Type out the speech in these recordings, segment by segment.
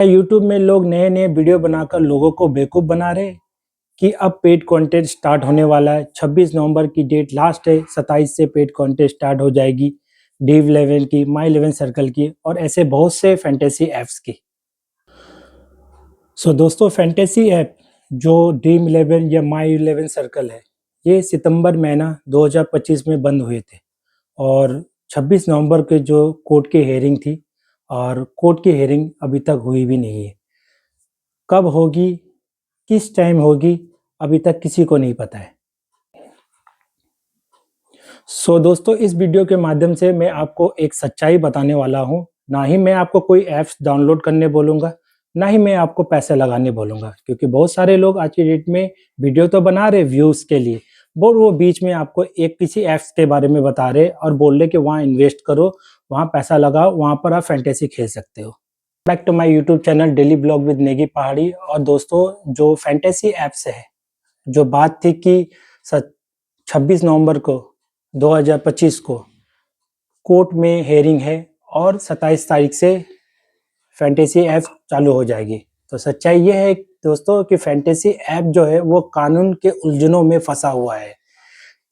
YouTube में लोग नए नए वीडियो बनाकर लोगों को बेवकूफ़ बना रहे हैं कि अब पेड कंटेंट स्टार्ट होने वाला है। 26 नवंबर की डेट लास्ट है, 27 से पेड कंटेंट स्टार्ट हो जाएगी। ड्रीम इलेवन की, माई इलेवन सर्कल की और ऐसे बहुत से फैंटेसी ऐप्स की। दोस्तों, फैंटेसी ऐप जो ड्रीम इलेवन या माई इलेवन सर्कल है, ये सितंबर महीना 2025 में बंद हुए थे और 26 नवंबर के जो कोर्ट की हेयरिंग थी और कोर्ट की हेयरिंग अभी तक हुई भी नहीं है। कब होगी, किस टाइम होगी, अभी तक किसी को नहीं पता है। दोस्तों, इस वीडियो के माध्यम से मैं आपको एक सच्चाई बताने वाला हूँ। ना ही मैं आपको कोई ऐप्स डाउनलोड करने बोलूँगा, ना ही मैं आपको पैसे लगाने बोलूँगा, क्योंकि बहुत सारे लोग आज की डेट में वीडियो तो बना रहे व्यूज़ के लिए, वो बीच में आपको एक किसी ऐप्स के बारे में बता रहे और बोल रहे कि वहाँ इन्वेस्ट करो, वहाँ पैसा लगाओ, वहाँ पर आप फैंटेसी खेल सकते हो। Back to my YouTube channel daily blog with Negi Pahadi. और दोस्तों, जो फैंटेसी ऐप्स है, जो बात थी कि 26 नवंबर को 2025 को कोर्ट में हेयरिंग है और 27 तारीख से फैंटेसी ऐप चालू हो जाएगी। तो सच्चाई ये है दोस्तों कि फैंटेसी ऐप जो है वो कानून के उलझनों में फंसा हुआ है।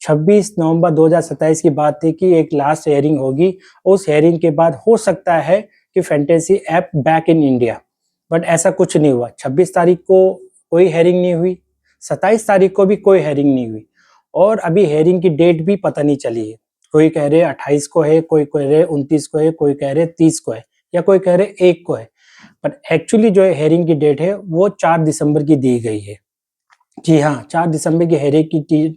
26 नवंबर 2027 की बात थी कि एक लास्ट हेयरिंग होगी। उस हेयरिंग के बाद हो सकता है कि fantasy app back in India, but ऐसा कुछ नहीं हुआ। 26 तारीख को कोई हेयरिंग नहीं हुई, 27 तारीख को भी कोई हेयरिंग नहीं हुई और अभी हेयरिंग की डेट भी पता नहीं चली है। कोई कह रहे 28 को है, कोई कह रहे 29 को है, कोई कह रहे 30 को है या कोई कह रहे 1 को है। बट एक्चुअली जो है हेयरिंग की डेट है वो 4 दिसंबर की दी गई है। जी हाँ, 4 दिसंबर की हेयरिंग की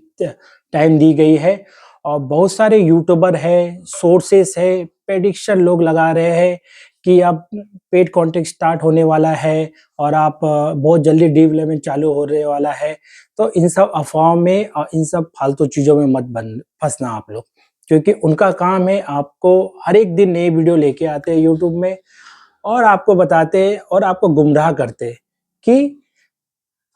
टाइम दी गई है और बहुत सारे यूट्यूबर है, सोर्सेस है, प्रेडिक्शन लोग लगा रहे हैं कि अब पेड कंटेंट स्टार्ट होने वाला है और आप बहुत जल्दी डेवलपमेंट चालू होने वाला है। तो इन सब अफवाहों में और इन सब फालतू चीज़ों में मत बन फँसना आप लोग, क्योंकि उनका काम है आपको हर एक दिन नई वीडियो लेके आते हैं यूट्यूब में और आपको बताते हैं और आपको गुमराह करते हैं कि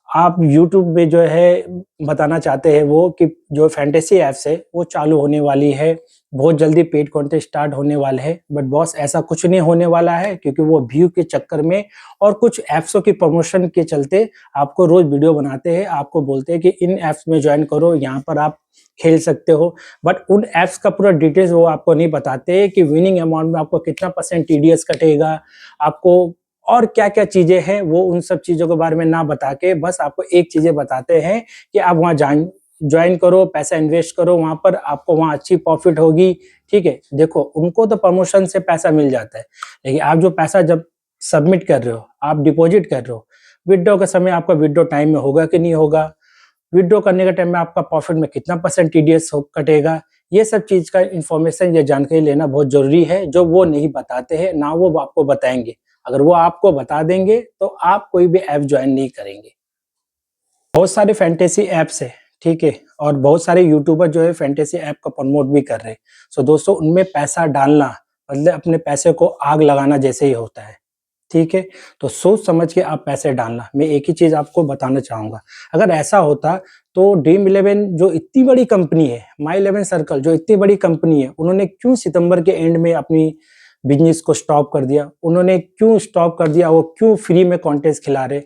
आप यूट्यूब में जो है बताना चाहते हैं वो कि जो फैंटेसी ऐप्स है वो चालू होने वाली है, बहुत जल्दी पेड कंटेंट स्टार्ट होने वाले हैं। बट बॉस, ऐसा कुछ नहीं होने वाला है, क्योंकि वो व्यू के चक्कर में और कुछ ऐप्सों की प्रमोशन के चलते आपको रोज वीडियो बनाते हैं, आपको बोलते हैं कि इन ऐप्स में ज्वाइन करो, यहाँ पर आप खेल सकते हो। बट उन ऐप्स का पूरा डिटेल्स वो आपको नहीं बताते कि विनिंग अमाउंट में आपको कितना % टीडीएस कटेगा, आपको और क्या-क्या चीज़ें हैं, वो उन सब चीज़ों के बारे में ना बता के बस आपको एक चीज़ें बताते हैं कि आप वहाँ जॉइन करो, पैसा इन्वेस्ट करो, वहाँ पर आपको वहाँ अच्छी प्रॉफ़िट होगी, ठीक है? देखो, उनको तो प्रमोशन से पैसा मिल जाता है, लेकिन आप जो पैसा जब सबमिट कर रहे हो, आप डिपॉज़िट कर रहे हो, विथड्रॉ के समय आपका विथड्रॉ टाइम में होगा कि नहीं होगा? विथड्रॉ करने के टाइम में आपका प्रॉफ़िट में कितना % टीडीएस हो कटेगा? ये सब चीज़ का इन्फॉर्मेशन या जानकारी लेना बहुत ज़रूरी है, जो वो नहीं बताते हैं, ना वो आपको बताएँगे। अगर वो आपको बता देंगे तो आप कोई भी ऐप ज्वाइन नहीं करेंगे। बहुत सारे फैंटेसी ऐप्स है, ठीक है? और बहुत सारे यूट्यूबर जो है फैंटेसी ऐप को प्रमोट भी कर रहे हैं। दोस्तों, उनमें पैसा डालना मतलब अपने पैसे को आग लगाना जैसे ही होता है, ठीक है? तो सोच समझ के आप पैसे डालना। मैं एक ही चीज़ आपको बताना चाहूँगा, अगर ऐसा होता तो ड्रीम इलेवन जो इतनी बड़ी कंपनी है, माई इलेवन सर्कल जो इतनी बड़ी कंपनी है, उन्होंने क्यों सितंबर के एंड में अपनी बिज़नेस को स्टॉप कर दिया? उन्होंने क्यों स्टॉप कर दिया? वो क्यों फ्री में कॉन्टेस्ट खिला रहे?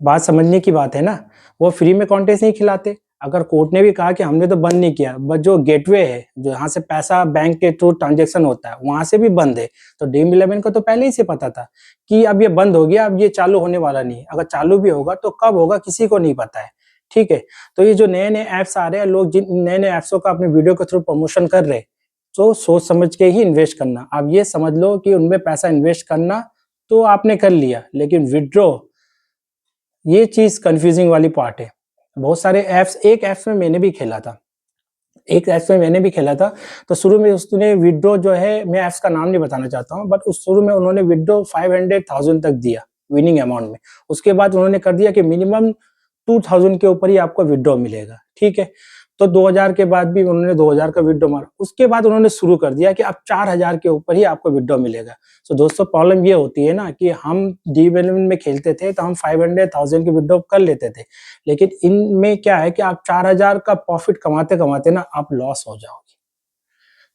बात समझने की बात है ना, वो फ्री में कॉन्टेस्ट नहीं खिलाते। अगर कोर्ट ने भी कहा कि हमने तो बंद नहीं किया, बट जो गेटवे है, जो यहाँ से पैसा बैंक के थ्रू ट्रांज़ैक्शन होता है, वहाँ से भी बंद है। तो ड्रीम इलेवन को तो पहले ही से पता था कि अब ये बंद हो गया, अब ये चालू होने वाला नहीं है। अगर चालू भी होगा तो कब होगा किसी को नहीं पता है, ठीक है? तो ये जो नए-नए ऐप्स आ रहे हैं, लोग जिन नए-नए ऐप्सों का अपने वीडियो के थ्रू प्रमोशन कर रहे हैं, तो सोच समझ के ही इन्वेस्ट करना। आप ये समझ लो कि उनमें पैसा इन्वेस्ट करना तो आपने कर लिया, लेकिन विथड्रॉ ये चीज़ कन्फ्यूज़िंग वाली पार्ट है। बहुत सारे ऐप्स एक ऐप्स में मैंने भी खेला था। एक ऐप्स में मैंने भी खेला था, तो शुरू में उसने विथड्रॉ जो है, मैं ऐप्स का नाम नहीं बताना चाहता हूँ, बट उस शुरू में उन्होंने विथड्रॉ 500,000 तक दिया विनिंग अमाउंट में। उसके बाद उन्होंने कर दिया कि मिनिमम 2000 के ऊपर ही आपको विथड्रॉ मिलेगा, ठीक है? तो 2000 के बाद भी उन्होंने 2000 का विथड्रॉ मारा। उसके बाद उन्होंने शुरू कर दिया कि अब 4000 के ऊपर ही आपको विथड्रॉ मिलेगा। दोस्तों, प्रॉब्लम ये होती है ना कि हम डी-इलेवन में खेलते थे तो हम 500,000 की विथड्रॉ कर लेते थे। लेकिन इनमें क्या है कि आप 4000 का प्रॉफिट कमाते-कमाते ना आप लॉस हो जाओगे।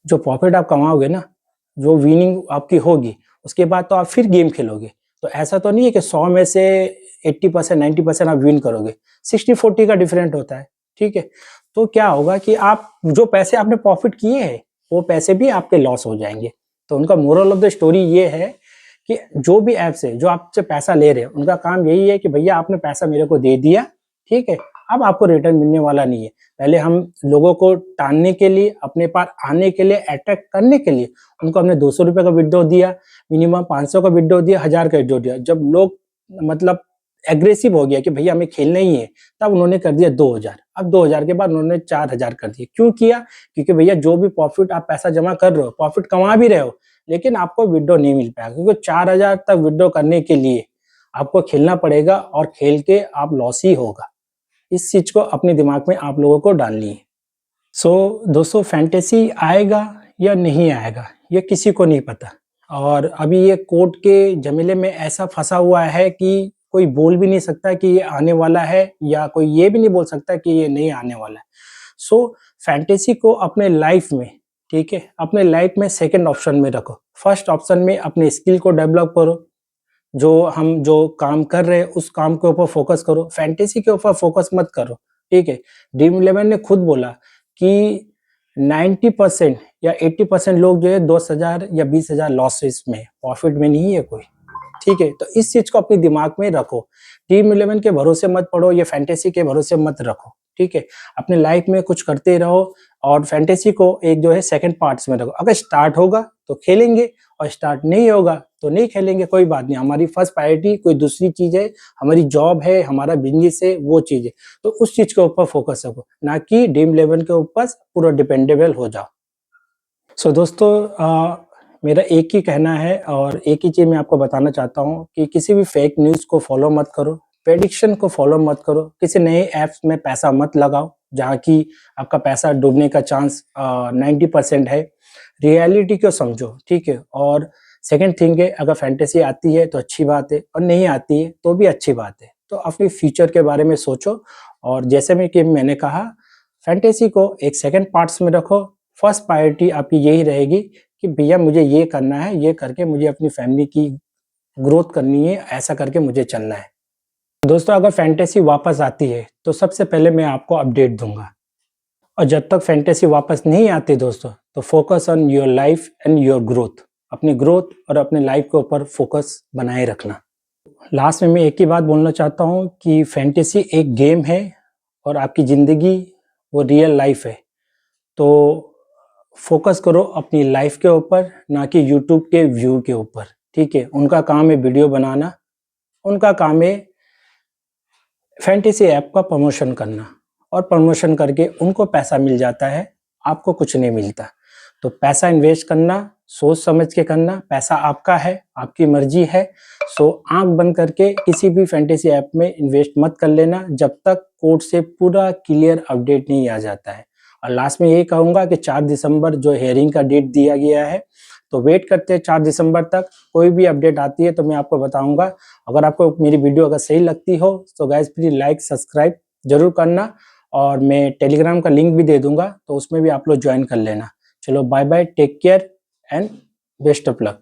जो प्रॉफिट आप कमाओगे ना, जो विनिंग आपकी होगी, उसके बाद तो आप फिर गेम खेलोगे। तो ऐसा तो नहीं है कि 100 में से 80% 90% आप विन करोगे, 60-40 का डिफरेंट होता है, ठीक है। तो क्या होगा कि आप जो पैसे आपने प्रॉफिट किए हैं वो पैसे भी आपके लॉस हो जाएंगे। तो उनका मोरल ऑफ द स्टोरी ये है कि जो भी ऐप्स है जो आपसे पैसा ले रहे हैं उनका काम यही है कि भैया आपने पैसा मेरे को दे दिया, ठीक है, अब आपको रिटर्न मिलने वाला नहीं है। पहले हम लोगों को टालने के लिए, अपने पास आने के लिए, अट्रैक्ट करने के लिए उनको हमने 200 रुपए का विड्रॉ दिया, मिनिमम 500 का विड्रॉ दिया, 1000 का विड्रॉ दिया। जब लोग मतलब एग्रेसिव हो गया कि भैया हमें खेलना ही है, तब उन्होंने कर दिया 2000। अब 2000 के बाद उन्होंने 4000 कर दिए। क्यों किया? क्योंकि भैया जो भी प्रॉफिट आप पैसा जमा कर रहे हो, प्रॉफिट कमा भी रहे हो, लेकिन आपको विड्रॉ नहीं मिल पाएगा, क्योंकि 4000 तक विड्रॉ करने के लिए आपको खेलना पड़ेगा और खेल के आप लॉस ही होगा। इस चीज को अपने दिमाग में आप लोगों को डालनी है। दोस्तों, फैंटेसी आएगा या नहीं आएगा ये किसी को नहीं पता, और अभी ये कोर्ट के झमेले में ऐसा फंसा हुआ है कि कोई बोल भी नहीं सकता कि ये आने वाला है, या कोई ये भी नहीं बोल सकता कि ये नहीं आने वाला है। फैंटेसी को अपने लाइफ में, ठीक है, अपने लाइफ में सेकंड ऑप्शन में रखो। फर्स्ट ऑप्शन में अपने स्किल को डेवलप करो, जो काम कर रहे हैं उस काम के ऊपर फोकस करो, फैंटेसी के ऊपर फोकस मत करो, ठीक है। ड्रीम इलेवन ने खुद बोला कि 90% या 80% लोग जो है 10,000 या 20,000 लॉसेस में, प्रॉफिट में नहीं है कोई, ठीक है। तो इस चीज को अपने दिमाग में रखो। ड्रीम इलेवन के भरोसे मत पड़ो, या फैंटेसी के भरोसे मत रखो, ठीक है। अपने लाइफ में कुछ करते रहो, और फैंटेसी को एक जो है सेकंड पार्ट्स में रखो। अगर स्टार्ट होगा तो खेलेंगे, और स्टार्ट नहीं होगा तो नहीं खेलेंगे, कोई बात नहीं। हमारी फर्स्ट प्रायोरिटी कोई दूसरी चीज है, हमारी जॉब है, हमारा बिजनेस है, वो चीज है। तो उस चीज के ऊपर फोकस रखो, ना कि ड्रीम इलेवन के ऊपर पूरा डिपेंडेबल हो जाओ। दोस्तों, मेरा एक ही कहना है और एक ही चीज मैं आपको बताना चाहता हूँ कि किसी भी फेक न्यूज को फॉलो मत करो, प्रेडिक्शन को फॉलो मत करो, किसी नए ऐप्स में पैसा मत लगाओ जहाँ की आपका पैसा डूबने का चांस 90% है। रियलिटी को समझो, ठीक है। और सेकंड थिंग है, अगर फैंटेसी आती है तो अच्छी बात है, और नहीं आती है तो भी अच्छी बात है। तो अपने फ्यूचर के बारे में सोचो, और जैसे में कि मैंने कहा, फैंटेसी को एक सेकंड पार्ट्स में रखो। फर्स्ट प्रायोरिटी आपकी यही रहेगी कि भैया मुझे ये करना है, ये करके मुझे अपनी फैमिली की ग्रोथ करनी है, ऐसा करके मुझे चलना है। दोस्तों, अगर फैंटेसी वापस आती है तो सबसे पहले मैं आपको अपडेट दूंगा, और जब तक फैंटेसी वापस नहीं आती दोस्तों, तो focus on your life and your growth. अपनी ग्रोथ और अपने लाइफ के ऊपर फोकस बनाए रखना। लास्ट में मैं एक ही बात बोलना चाहता हूँ कि फैंटेसी एक गेम है, और आपकी ज़िंदगी वो रियल लाइफ है। तो फोकस करो अपनी लाइफ के ऊपर, ना कि यूट्यूब के व्यू के ऊपर, ठीक है। उनका काम है वीडियो बनाना, उनका काम है फैंटेसी ऐप का प्रमोशन करना, और प्रमोशन करके उनको पैसा मिल जाता है, आपको कुछ नहीं मिलता। तो पैसा इन्वेस्ट करना सोच समझ के करना, पैसा आपका है, आपकी मर्जी है। आंख बंद करके किसी भी फैंटेसी ऐप में इन्वेस्ट मत कर लेना जब तक कोर्ट से पूरा क्लियर अपडेट नहीं आ जाता है। और लास्ट में यही कहूँगा कि 4 दिसंबर जो हेयरिंग का डेट दिया गया है, तो वेट करते हैं 4 दिसंबर तक। कोई भी अपडेट आती है तो मैं आपको बताऊंगा। अगर आपको मेरी वीडियो अगर सही लगती हो तो गाइस प्लीज लाइक सब्सक्राइब जरूर करना, और मैं टेलीग्राम का लिंक भी दे दूंगा, तो उसमें भी आप लोग ज्वाइन कर लेना। चलो bye bye, take care and best of luck.